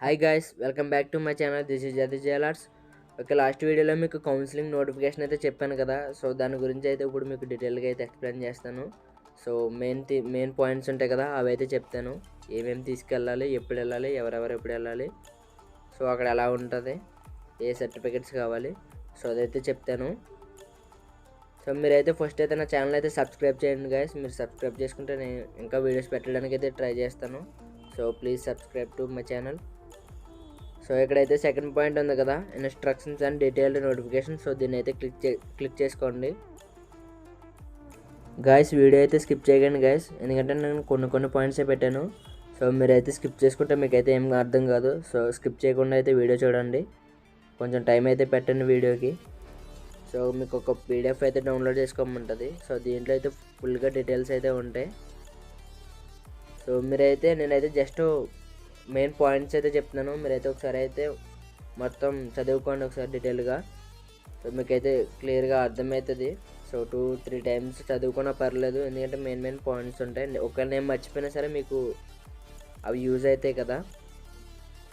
Hi guys, welcome back to my channel. This is జది జేలార్స్. Okay, last వీడియోలో మీకు కౌన్సిలింగ్ నోటిఫికేషన్ అయితే చెప్పాను కదా. సో దాని గురించి అయితే ఇప్పుడు మీకు డీటెయిల్గా అయితే ఎక్స్ప్లెయిన్ చేస్తాను. సో మెయిన్ పాయింట్స్ ఉంటాయి కదా, అవి అయితే చెప్తాను. ఏమేమి తీసుకెళ్ళాలి, ఎప్పుడు వెళ్ళాలి, ఎవరెవరు ఎప్పుడు వెళ్ళాలి, సో అక్కడ ఎలా ఉంటుంది, ఏ సర్టిఫికెట్స్ కావాలి, సో అదైతే చెప్తాను. సో మీరైతే ఫస్ట్ అయితే నా ఛానల్ అయితే సబ్స్క్రైబ్ చేయండి గాయస్. మీరు సబ్స్క్రైబ్ చేసుకుంటే నేను ఇంకా వీడియోస్ పెట్టడానికి అయితే ట్రై చేస్తాను. So please subscribe to my channel. So ఇక్కడైతే సెకండ్ పాయింట్ ఉంది కదా, instructions and detailed notification. So దీన్ని అయితే క్లిక్ చేసుకోండి గాయస్. వీడియో అయితే స్కిప్ చేయకండి గాయస్, ఎందుకంటే నేను కొన్ని పాయింట్సే పెట్టాను. సో మీరైతే స్కిప్ చేసుకుంటే మీకైతే ఏం అర్థం కాదు. సో స్కిప్ చేయకుండా అయితే వీడియో చూడండి, కొంచెం టైం అయితే పెట్టండి వీడియోకి. సో మీకు ఒక పీడిఎఫ్ అయితే డౌన్లోడ్ చేసుకోమంటుంది. సో దీంట్లో అయితే ఫుల్గా డీటెయిల్స్ అయితే ఉంటాయి. సో నేనైతే జస్ట్ మెయిన్ పాయింట్స్ అయితే చెప్తున్నాను. మీరైతే ఒకసారి అయితే మొత్తం చదువుకోండి ఒకసారి డీటెయిల్గా. సో మీకైతే క్లియర్గా అర్థమవుతుంది. సో 2-3 టైమ్స్ చదువుకున్నా పర్లేదు, ఎందుకంటే మెయిన్ పాయింట్స్ ఉంటాయి. ఒకవేళ నేను మర్చిపోయినా సరే మీకు అవి యూజ్ అవుతాయి కదా.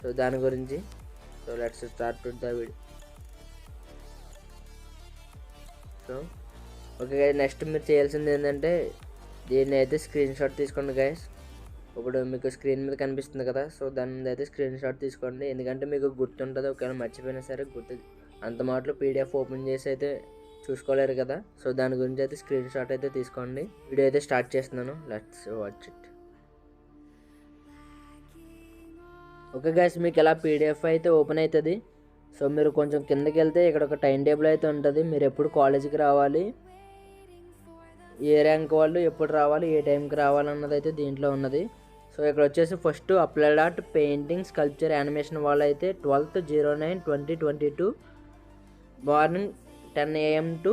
సో దాని గురించి. So let's start with the video. So okay guys, next మీరు చేయాల్సింది ఏంటంటే దీన్ని అయితే స్క్రీన్ షాట్ తీసుకోండి గైస్. ఇప్పుడు మీకు స్క్రీన్ మీద కనిపిస్తుంది కదా, సో దాని మీద అయితే స్క్రీన్ షాట్ తీసుకోండి, ఎందుకంటే మీకు గుర్తుంటుంది. ఒకవేళ మర్చిపోయినా సరే అంత మాటలు పీడిఎఫ్ ఓపెన్ చేసి అయితే చూసుకోలేరు కదా. సో దాని గురించి అయితే స్క్రీన్ షాట్ అయితే తీసుకోండి. వీడియో అయితే స్టార్ట్ చేస్తున్నాను, let's watch it. Okay guys, మీకు ఎలా పీడిఎఫ్ అయితే ఓపెన్ అవుతుంది. సో మీరు కొంచెం కిందకి వెళ్తే ఇక్కడ ఒక టైం టేబుల్ అయితే ఉంటుంది. మీరు ఎప్పుడు కాలేజీకి రావాలి, ఏ ర్యాంక్ వాళ్ళు ఎప్పుడు రావాలి, ఏ టైంకి రావాలన్నది అయితే దీంట్లో ఉన్నది. సో ఇక్కడ వచ్చేసి first applied art, painting, sculpture, animation వాళ్ళు అయితే 12/09/2022 morning 10 AM to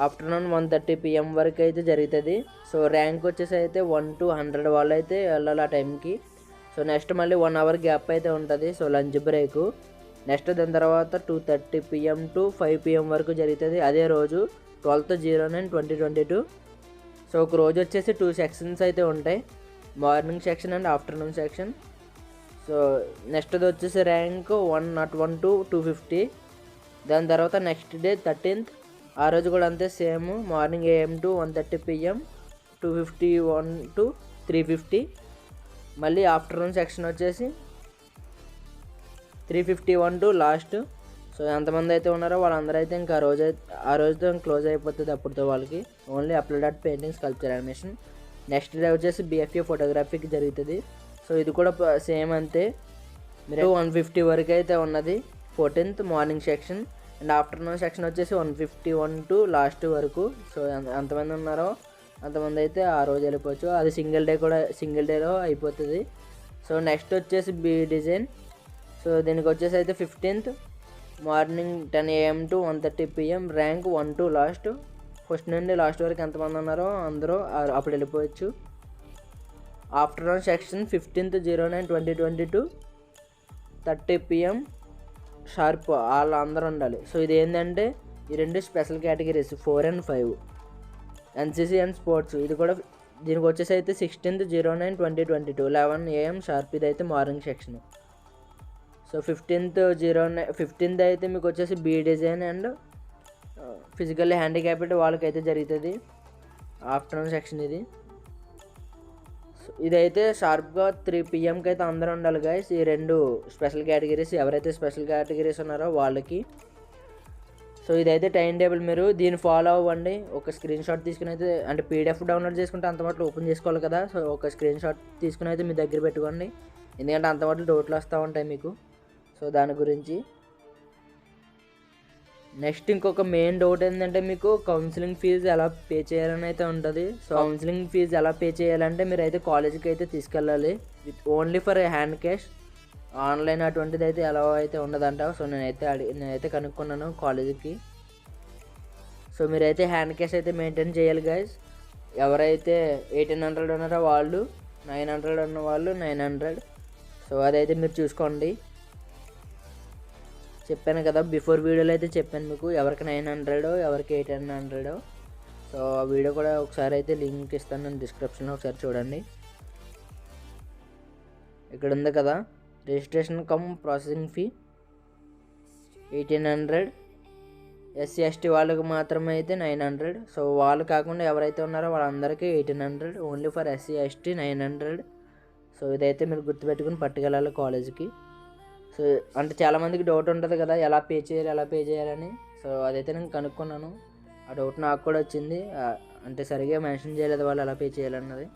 afternoon 1:30 PM వరకు అయితే జరుగుతుంది. సో ర్యాంక్ వచ్చేసి అయితే 1 to 100 వాళ్ళు అయితే వెళ్ళాలి ఆ టైంకి. సో నెక్స్ట్ మళ్ళీ 1 hour గ్యాప్ అయితే ఉంటుంది. So lunch break. నెక్స్ట్ దాని తర్వాత 2:30 PM టు 5 PM వరకు జరుగుతుంది అదే రోజు 12/09/2022. సో ఒక రోజు వచ్చేసి 2 సెక్షన్స్ అయితే ఉంటాయి, morning section and afternoon section. So నెక్స్ట్ది వచ్చేసి ర్యాంక్ 101 to 250. దాని తర్వాత నెక్స్ట్ డే 13th, ఆ రోజు కూడా అంతే same, morning AM to 1:30 PM, 251 to 350. మళ్ళీ ఆఫ్టర్నూన్ సెక్షన్ వచ్చేసి 351 టు లాస్ట్. సో ఎంతమంది అయితే ఉన్నారో వాళ్ళందరూ అయితే ఇంకా ఆ రోజుతో క్లోజ్ అయిపోతుంది అప్పుడుతో వాళ్ళకి. Only upload art, painting, sculpture, animation. Next day వచ్చేసి BFA ఫోటోగ్రఫీకి జరుగుతుంది. సో ఇది కూడా సేమ్ అంతే, మీరు 150 వరకు అయితే ఉన్నది 14th morning section. And afternoon section వచ్చేసి 151 టు లాస్ట్ వరకు. సో ఎంతమంది ఉన్నారో అంతమంది అయితే ఆ రోజు వెళ్ళిపోవచ్చు. అది సింగిల్ డేలో అయిపోతుంది. సో నెక్స్ట్ వచ్చేసి బి డిజైన్. సో దీనికి వచ్చేసి అయితే 15th morning 10 AM to 1:30 PM, rank 1 to last. First నుండి లాస్ట్ వరకు ఎంతమంది ఉన్నారో అందరూ అప్పుడు వెళ్ళిపోవచ్చు. ఆఫ్టర్నూన్ సెక్షన్ 15/09/2022 30 PM షార్ప్ వాళ్ళు అందరూ ఉండాలి. సో ఇది ఏంటంటే ఈ రెండు special categories 4 and 5, NCC and sports. ఇది కూడా దీనికి వచ్చేసి అయితే 16/09/2022 11 AM షార్ప్. ఇది అయితే మార్నింగ్ సెక్షన్. సో 15th అయితే మీకు వచ్చేసి B design and physically handicapped వాళ్ళకైతే జరుగుతుంది ఆఫ్టర్నూన్ సెక్షన్ ఇది. ఇదైతే షార్ప్గా 3 PMకి అయితే అందరూ ఉండాలి గైస్. ఈ రెండు స్పెషల్ కేటగిరీస్, ఎవరైతే స్పెషల్ కేటగిరీస్ ఉన్నారో వాళ్ళకి. సో ఇదైతే టైం టేబుల్, మీరు దీన్ని ఫాలో అవ్వండి. ఒక స్క్రీన్ షాట్ తీసుకుని అయితే, అంటే పీడిఎఫ్ డౌన్లోడ్ చేసుకుంటే అంత మాటలు ఓపెన్ చేసుకోవాలి కదా. సో ఒక స్క్రీన్ షాట్ తీసుకుని అయితే మీ దగ్గర పెట్టుకోండి, ఎందుకంటే అంత మాటలు డౌట్లు వస్తూ ఉంటాయి మీకు. సో దాని గురించి. నెక్స్ట్ ఇంకొక మెయిన్ డౌట్ ఏంటంటే మీకు కౌన్సిలింగ్ ఫీజు ఎలా పే చేయాలని అయితే ఉంటుంది. సో కౌన్సిలింగ్ ఫీజు ఎలా పే చేయాలంటే మీరు అయితే కాలేజీకి అయితే తీసుకెళ్ళాలి with only for hand cash. Online అటువంటిది అయితే ఎలా అయితే ఉండదంట. సో నేనైతే కనుక్కున్నాను కాలేజీకి. సో మీరైతే హ్యాండ్ క్యాష్ అయితే మెయింటైన్ చేయాలి గైస్. ఎవరైతే 1800 ఉన్నారో వాళ్ళు 900, ఉన్న వాళ్ళు 900. సో అదైతే మీరు చూసుకోండి. చెప్పాను కదా బిఫోర్ వీడియోలో అయితే చెప్పాను మీకు, ఎవరికి 900, ఎవరికి 1800. సో ఆ వీడియో కూడా ఒకసారి అయితే లింక్ ఇస్తాను నేను డిస్క్రిప్షన్లో, ఒకసారి చూడండి. ఇక్కడ ఉంది కదా registration come processing fee 1800. SC ST వాళ్ళకి మాత్రమే అయితే 900. సో వాళ్ళు కాకుండా ఎవరైతే ఉన్నారో వాళ్ళందరికీ 1800. Only for SC ST 900. So ఇదైతే మీరు గుర్తుపెట్టుకుని పట్టుకెళ్ళాలి కాలేజీకి. సో అంటే చాలామందికి డౌట్ ఉంటుంది కదా, ఎలా పే చేయాలని. సో అదైతే నేను కనుక్కున్నాను. ఆ డౌట్ నాకు కూడా వచ్చింది, అంటే సరిగా మెన్షన్ చేయలేదు వాళ్ళు ఎలా పే చేయాలన్నది.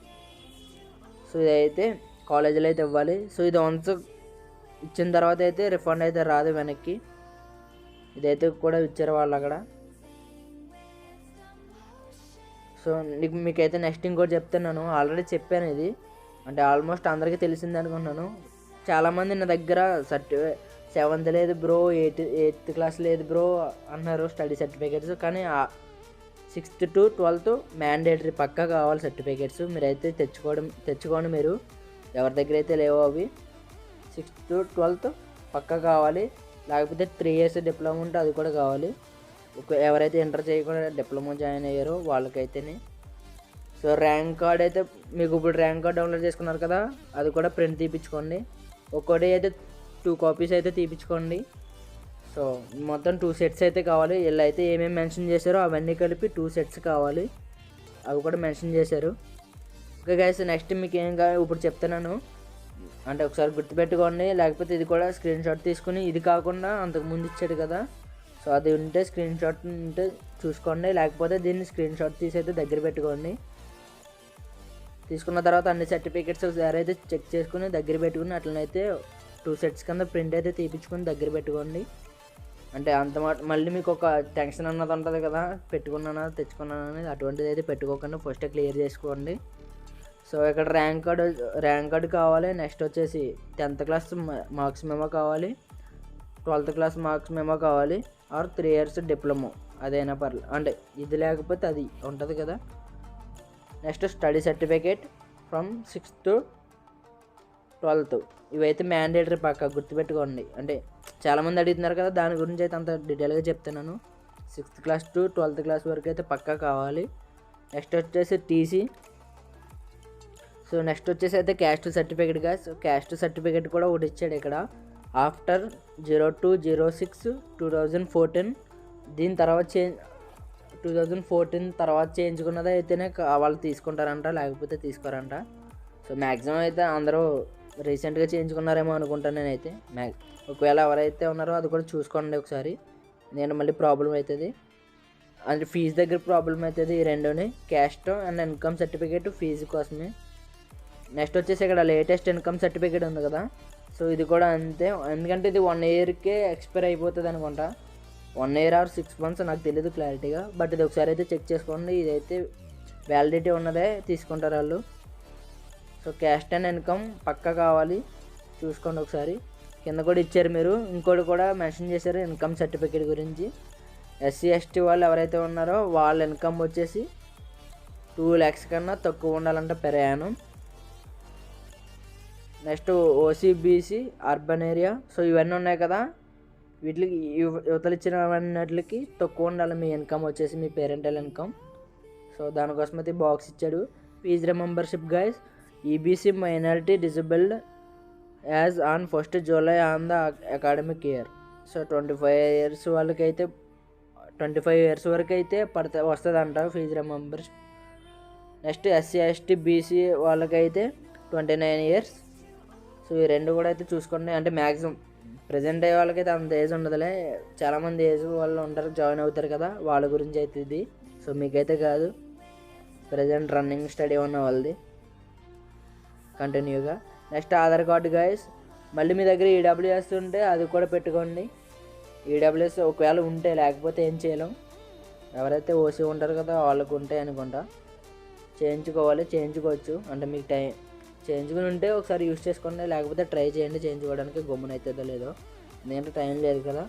సో ఇదైతే కాలేజీలో అయితే ఇవ్వాలి. సో ఇది వన్స్ ఇచ్చిన తర్వాత అయితే రిఫండ్ అయితే రాదు వెనక్కి. ఇదైతే కూడా ఇచ్చారు వాళ్ళు అక్కడ. సో మీకైతే నెక్స్ట్ ఇంకోటి చెప్తున్నాను. ఆల్రెడీ చెప్పాను ఇది, అంటే ఆల్మోస్ట్ అందరికీ తెలిసింది అనుకుంటున్నాను. చాలామంది నా దగ్గర 7th లేదు బ్రో, 8th క్లాస్ లేదు బ్రో అన్నారు స్టడీ సర్టిఫికేట్స్. కానీ 6th to 12th మ్యాండేటరీ పక్కా కావాలి సర్టిఫికేట్స్. మీరైతే తెచ్చుకోండి మీరు ఎవరి దగ్గర అయితే లేవో అవి. 6th to 12th పక్కా కావాలి. లేకపోతే 3 years డిప్లొమా ఉంటే అది కూడా కావాలి. ఎవరైతే ఇంటర్ చేయకుండా డిప్లొమా జాయిన్ అయ్యారో వాళ్ళకైతేనే. సో ర్యాంక్ కార్డ్ అయితే మీకు ఇప్పుడు ర్యాంక్ కార్డ్ డౌన్లోడ్ చేసుకున్నారు కదా, అది కూడా ప్రింట్ తీపించుకోండి. ఒక్కోటి అయితే 2 copies అయితే తీపించుకోండి. సో మొత్తం 2 sets అయితే కావాలి. వీళ్ళు అయితే ఏమేమి మెన్షన్ చేశారో అవన్నీ కలిపి 2 sets కావాలి, అవి కూడా మెన్షన్ చేశారు. ఓకే గైస్, నెక్స్ట్ మీకు ఏం కావాలి ఇప్పుడు చెప్తున్నాను, అంటే ఒకసారి గుర్తుపెట్టుకోండి. లేకపోతే ఇది కూడా స్క్రీన్ షాట్ తీసుకుని, ఇది కాకుండా అంతకుముందు ఇచ్చాడు కదా, సో అది ఉంటే స్క్రీన్ షాట్ ఉంటే చూసుకోండి. లేకపోతే దీన్ని స్క్రీన్ షాట్ తీసి అయితే దగ్గర పెట్టుకోండి. తీసుకున్న తర్వాత అన్ని సర్టిఫికేట్స్ ఒకసారి అయితే చెక్ చేసుకుని దగ్గర పెట్టుకుని, అట్లనైతే 2 sets కింద ప్రింట్ అయితే తీపించుకొని దగ్గర పెట్టుకోండి. అంటే అంత మళ్ళీ మీకు ఒక టెన్షన్ అన్నది ఉంటుంది కదా, పెట్టుకున్నానా తెచ్చుకున్నానా అనేది. అటువంటిది అయితే పెట్టుకోకుండా ఫస్ట్ క్లియర్ చేసుకోండి. సో ఇక్కడ ర్యాంక్ కార్డు కావాలి. నెక్స్ట్ వచ్చేసి 10th క్లాస్ మార్క్స్ మెమో కావాలి, 12th క్లాస్ మార్క్స్ మెమో కావాలి, ఆర్ 3 years డిప్లొమా అదైనా పర్లేదు. అంటే ఇది లేకపోతే అది ఉంటుంది కదా. Next study certificate from 6th to 12th, ఇవైతే మ్యాండేటరీ పక్కా గుర్తుపెట్టుకోండి. అంటే చాలామంది అడుగుతున్నారు కదా, దాని గురించి అయితే అంత డీటెయిల్గా చెప్తున్నాను. 6th class to 12th class వరకు అయితే పక్కా కావాలి. నెక్స్ట్ వచ్చేసి టీసీ. సో నెక్స్ట్ వచ్చేసి అయితే క్యాస్ట్ సర్టిఫికేట్ గా. సో క్యాస్ట్ సర్టిఫికేట్ కూడా ఒకటి ఇచ్చాడు ఇక్కడ. ఆఫ్టర్ 02/06/2014 దీని తర్వాత 2014 తర్వాత చేయించుకున్నది అయితేనే వాళ్ళు తీసుకుంటారంట, లేకపోతే తీసుకోరంట. సో మ్యాక్సిమం అయితే అందరూ రీసెంట్గా చేయించుకున్నారేమో అనుకుంటాను నేనైతే. ఒకవేళ ఎవరైతే ఉన్నారో అది కూడా చూసుకోండి ఒకసారి, నేను మళ్ళీ ప్రాబ్లం అవుతుంది. అంటే ఫీజు దగ్గర ప్రాబ్లం అవుతుంది. ఈ రెండుని, caste and income certificate fees కోసమే. నెక్స్ట్ వచ్చేసి ఇక్కడ లేటెస్ట్ ఇన్కమ్ సర్టిఫికేట్ ఉంది కదా, సో ఇది కూడా అంతే. ఎందుకంటే ఇది 1 yearకే ఎక్స్పైర్ అయిపోతుంది అనుకుంటా, 1 year or 6 months నాకు తెలియదు క్లారిటీగా. బట్ ఇది ఒకసారి అయితే చెక్ చేసుకోండి, ఇదైతే వ్యాలిడిటీ ఉన్నదే తీసుకుంటారు వాళ్ళు. సో క్యాస్ట్ అండ్ ఇన్కమ్ పక్కా కావాలి, చూసుకోండి ఒకసారి. కింద కూడా ఇచ్చారు మీరు, ఇంకోటి కూడా మెన్షన్ చేశారు ఇన్కమ్ సర్టిఫికేట్ గురించి. ఎస్సీ ఎస్టీ వాళ్ళు ఎవరైతే ఉన్నారో వాళ్ళ ఇన్కమ్ వచ్చేసి 2 lakhs కన్నా తక్కువ ఉండాలంట per Yanam. Next OCBC urban area. So ఇవన్నీ ఉన్నాయి కదా, వీటికి యువతలు ఇచ్చినవన్నిటికి తక్కువ ఉండాలి మీ ఇన్కమ్ వచ్చేసి, మీ పేరెంటల్ ఇన్కమ్. సో దానికోసం అయితే బాక్స్ ఇచ్చాడు. Fees reimbursement guys, EBC minority disabled as on 1st July on the academic year. So 25 years వాళ్ళకైతే 25 years వరకు అయితే వస్తుందంట fees reimbursement. Next SC ST BC వాళ్ళకైతే 29 years. సో ఈ రెండు కూడా అయితే చూసుకోండి. అంటే మ్యాక్సిమం ప్రజెంట్ అయ్యే వాళ్ళకైతే అంత ఏజ్ ఉండదులే, చాలామంది ఏజ్ వాళ్ళు ఉంటారు జాయిన్ అవుతారు కదా, వాళ్ళ గురించి అయితే ఇది. సో మీకైతే కాదు, ప్రజెంట్ రన్నింగ్ స్టడీ ఉన్న వాళ్ళది కంటిన్యూగా. నెక్స్ట్ ఆధార్ కార్డు గైస్, మళ్ళీ మీ దగ్గర ఈడబ్ల్యూఎస్ ఉంటే అది కూడా పెట్టుకోండి. ఈడబ్ల్యూఎస్ ఒకవేళ ఉంటే, లేకపోతే ఏం చేయలేం. ఎవరైతే ఓసీ ఉంటారు కదా వాళ్ళకు ఉంటాయి అనుకుంటా, చేయించుకోవచ్చు. అంటే మీకు టైం చేయించుకుని ఉంటే ఒకసారి యూస్ చేసుకోండి, లేకపోతే ట్రై చేయండి చేయించుకోవడానికి, గమ్మున అవుతుందో లేదో, ఎందుకంటే టైం లేదు కదా.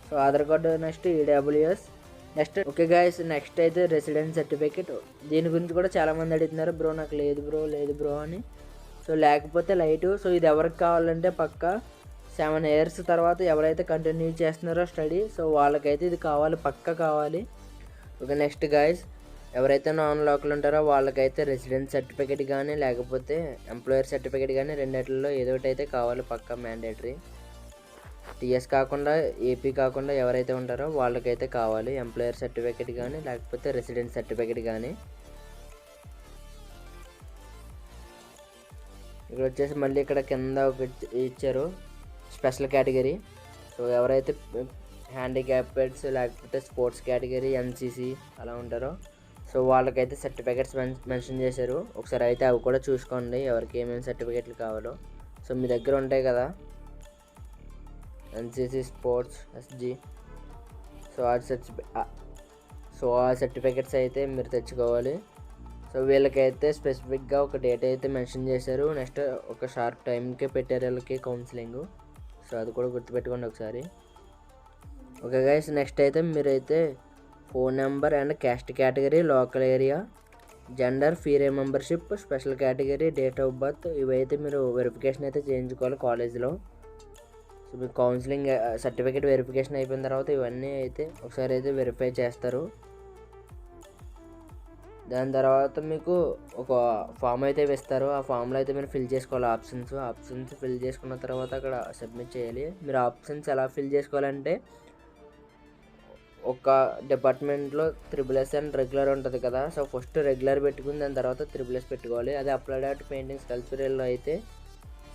So Aadhaar card, next EWS. Next okay guys, next అయితే రెసిడెన్స్ సర్టిఫికేట్. దీని గురించి కూడా చాలామంది అడుగుతున్నారు, బ్రో నాకు లేదు బ్రో అని. సో లేకపోతే లైటు. సో ఇది ఎవరికి కావాలంటే పక్కా 7 years తర్వాత ఎవరైతే కంటిన్యూ చేస్తున్నారో స్టడీ, సో వాళ్ళకైతే ఇది కావాలి, పక్కా కావాలి. ఓకే నెక్స్ట్ గైస్, ఎవరైతే నాన్ లోకల్ ఉంటారో వాళ్ళకైతే రెసిడెన్స్ సర్టిఫికేట్ కానీ లేకపోతే ఎంప్లాయర్ సర్టిఫికేట్ కానీ రెండిట్లో ఏదో ఒకటి అయితే కావాలి, పక్కా మ్యాండేటరీ. టీఎస్ కాకుండా ఏపీ కాకుండా ఎవరైతే ఉంటారో వాళ్ళకైతే కావాలి ఎంప్లాయర్ సర్టిఫికేట్ కానీ లేకపోతే రెసిడెన్స్ సర్టిఫికేట్ కానీ. ఇక్కడ వచ్చేసి మళ్ళీ ఇక్కడ కింద ఒక ఇచ్చారు స్పెషల్ కేటగిరీ. సో ఎవరైతే హ్యాండిక్యాప్డ్స్ లేకపోతే స్పోర్ట్స్ కేటగిరీ ఎన్సీసీ అలా ఉంటారో సో వాళ్ళకైతే సర్టిఫికేట్స్ మెన్షన్ చేశారు. ఒకసారి అయితే అవి కూడా చూసుకోండి ఎవరికి ఏమేమి సర్టిఫికేట్లు కావాలో. సో మీ దగ్గర ఉంటాయి కదా ఎన్సీసీ, స్పోర్ట్స్, ఎస్జీ, సో ఆ సర్టిఫికేట్స్ అయితే మీరు తెచ్చుకోవాలి. సో వీళ్ళకైతే స్పెసిఫిక్గా ఒక డేట్ అయితే మెన్షన్ చేశారు. నెక్స్ట్ ఒక షార్ప్ టైంకే పెట్టారు వీళ్ళకి కౌన్సిలింగ్. సో అది కూడా గుర్తుపెట్టుకోండి ఒకసారి. ఓకే గైస్, నెక్స్ట్ అయితే మీరైతే phone number and caste category, local area, gender, fee reimbursement, special category, date of birth ఇవైతే మీరు వెరిఫికేషన్ అయితే చేయించుకోవాలి కాలేజ్లో. సో మీకు కౌన్సిలింగ్ సర్టిఫికేట్ వెరిఫికేషన్ అయిపోయిన తర్వాత ఇవన్నీ అయితే ఒకసారి అయితే వెరిఫై చేస్తారు. దాని తర్వాత మీకు ఒక ఫామ్ అయితే ఇస్తారు. ఆ ఫామ్లో అయితే మీరు ఫిల్ చేసుకోవాలి ఆప్షన్స్ ఫిల్ చేసుకున్న తర్వాత అక్కడ సబ్మిట్ చేయాలి. మీరు ఆప్షన్స్ ఎలా ఫిల్ చేసుకోవాలంటే ఒక డిపార్ట్మెంట్లో SSS అండ్ రెగ్యులర్ ఉంటుంది కదా. సో ఫస్ట్ రెగ్యులర్ పెట్టుకుని దాని తర్వాత SSS పెట్టుకోవాలి. అదే అప్లైడ్ ఆర్ట్, పెయింటింగ్స్, కల్చరల్లో అయితే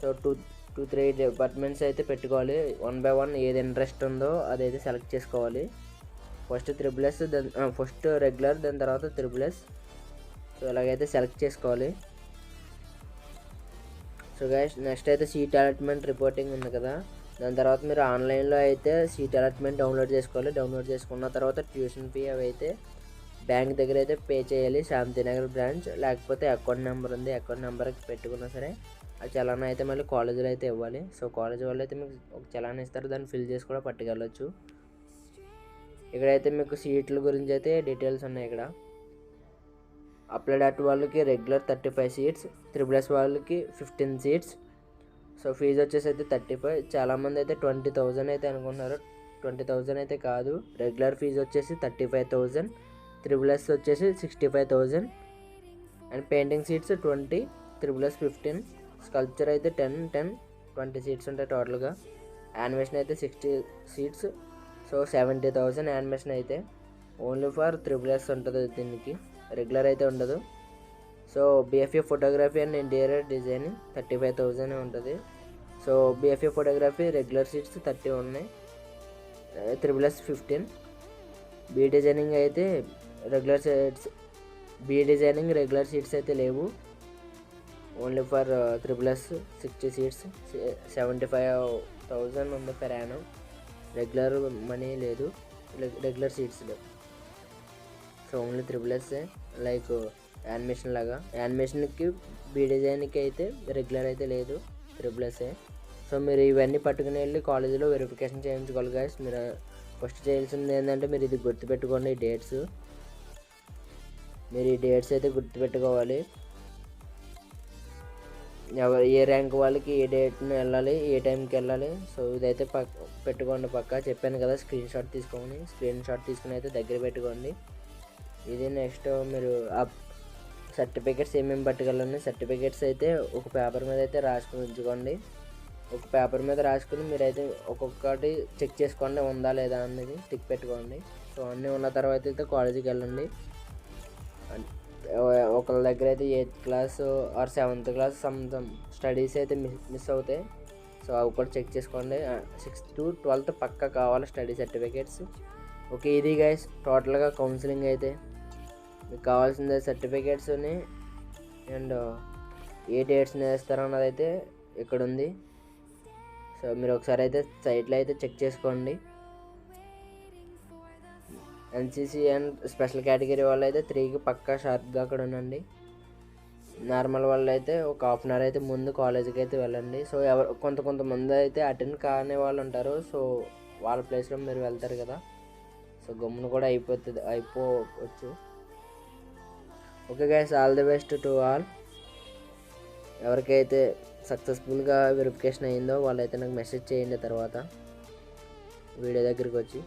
సో 2-3 డిపార్ట్మెంట్స్ అయితే పెట్టుకోవాలి. 1 by 1 ఏది ఇంట్రెస్ట్ ఉందో అదైతే సెలెక్ట్ చేసుకోవాలి. ఫస్ట్ SSS, దాని ఫస్ట్ రెగ్యులర్, దాని తర్వాత SSS. సో ఇలాగైతే సెలెక్ట్ చేసుకోవాలి. సో గైస్, నెక్స్ట్ అయితే సీట్ అలాట్మెంట్ రిపోర్టింగ్ ఉంది కదా. దాని తర్వాత మీరు ఆన్లైన్లో అయితే సీట్ అలాట్మెంట్ డౌన్లోడ్ చేసుకోవాలి. డౌన్లోడ్ చేసుకున్న తర్వాత ట్యూషన్ ఫీ అవి అయితే బ్యాంక్ దగ్గర అయితే పే చేయాలి, శాంతినగర్ బ్రాంచ్. లేకపోతే అకౌంట్ నెంబర్ ఉంది, అకౌంట్ నెంబర్కి పెట్టుకున్నా సరే ఆ చలానా అయితే మళ్ళీ కాలేజీలో అయితే ఇవ్వాలి. సో కాలేజ్ వాళ్ళు అయితే మీకు ఒక చలానా ఇస్తారు, దాన్ని ఫిల్ చేసి కూడా పట్టుకెళ్ళచ్చు. ఇక్కడైతే మీకు సీట్ల గురించి అయితే డీటెయిల్స్ ఉన్నాయి. ఇక్కడ అప్లైడ్ ఆర్ట్ వాళ్ళకి రెగ్యులర్ 35 సీట్స్, SSS వాళ్ళకి 15 సీట్స్. సో ఫీజు వచ్చేసి అయితే 35. చాలామంది అయితే 20,000 అయితే అనుకుంటున్నారు. 20,000 అయితే కాదు. రెగ్యులర్ ఫీజు వచ్చేసి 35,000, SSS వచ్చేసి 65,000 and painting seats 20, SSS 15, sculpture అయితే 10, 20 సీట్స్ ఉంటాయి టోటల్గా. యానిమేషన్ అయితే 60 సీట్స్. సో 70,000 యానిమేషన్ అయితే ఓన్లీ ఫర్ SSS ఉంటుంది, దీనికి రెగ్యులర్ అయితే ఉండదు. So BFA photography and interior design 35,000 ఉంటుంది. So BFA photography regular seats 30 ఉన్నాయి, SSS 15. బీ డిజైనింగ్ అయితే రెగ్యులర్ సీట్స్, రెగ్యులర్ సీట్స్ అయితే లేవు, ఓన్లీ ఫర్ SSS 60 సీట్స్, 75,000 ఉంది పెర్ యానం. రెగ్యులర్ మనీ లేదు, రెగ్యులర్ సీట్స్ లేవు. So only SSS like animation లాగా. యానిమేషన్కి, be డిజైన్కి అయితే రెగ్యులర్ అయితే లేదు, SSS. సో మీరు ఇవన్నీ పట్టుకుని వెళ్ళి కాలేజీలో వెరిఫికేషన్ చేయించుకోవాలి గైస్. మీరు ఫస్ట్ చేయాల్సింది ఏంటంటే మీరు ఇది గుర్తుపెట్టుకోండి, డేట్స్. మీరు ఈ డేట్స్ అయితే గుర్తుపెట్టుకోవాలి. ఏ ర్యాంక్ వాళ్ళకి ఏ డేట్ని వెళ్ళాలి, ఏ టైంకి వెళ్ళాలి. సో ఇదైతే పెట్టుకోండి పక్కా. చెప్పాను కదా, స్క్రీన్ షాట్ తీసుకుని అయితే దగ్గర పెట్టుకోండి. ఇది నెక్స్ట్ మీరు సర్టిఫికేట్స్ ఏమేమి పట్టుకెళ్ళండి. సర్టిఫికేట్స్ అయితే ఒక పేపర్ మీద అయితే రాసుకుని ఉంచుకోండి. ఒక పేపర్ మీద రాసుకుని మీరైతే ఒక్కొక్కటి చెక్ చేసుకోండి, ఉందా లేదా అనేది టిక్ పెట్టుకోండి. సో అన్నీ ఉన్న తర్వాత అయితే కాలేజీకి వెళ్ళండి. ఒకళ్ళ దగ్గర అయితే 8th class or 7th class some studies అయితే మిస్ అవుతాయి. సో అవి కూడా చెక్ చేసుకోండి. 6th to 12th పక్కా కావాలి స్టడీ సర్టిఫికేట్స్. ఓకే, ఇది గైస్ టోటల్గా కౌన్సిలింగ్ అయితే. మీకు కావాల్సిన సర్టిఫికేట్స్ని అండ్ ఏ డేట్స్ని వేస్తారో అన్నది అయితే ఇక్కడ ఉంది. సో మీరు ఒకసారి అయితే సైట్లో అయితే చెక్ చేసుకోండి. ఎన్సీసీ అండ్ స్పెషల్ కేటగిరీ వాళ్ళు అయితే 3కి పక్కా షార్ప్గా అక్కడ ఉండండి. నార్మల్ వాళ్ళు అయితే ఒక హాఫ్ అన్ అవర్ అయితే ముందు కాలేజీకి అయితే వెళ్ళండి. సో కొంతమంది అయితే అటెండ్ కాని వాళ్ళు ఉంటారు. సో వాళ్ళ ప్లేస్లో మీరు వెళ్తారు కదా, సో గమ్మున కూడా అయిపోవచ్చు. Okay guys, all the best to all. ఎవరికైతే సక్సెస్ఫుల్గా వెరిఫికేషన్ అయ్యిందో వాళ్ళైతే నాకు మెసేజ్ చేయండి తర్వాత వీడియో దగ్గరికి వచ్చి.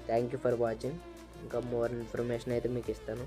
Thank you for watching. ఇంకా మోర్ ఇన్ఫర్మేషన్ అయితే మీకు ఇస్తాను.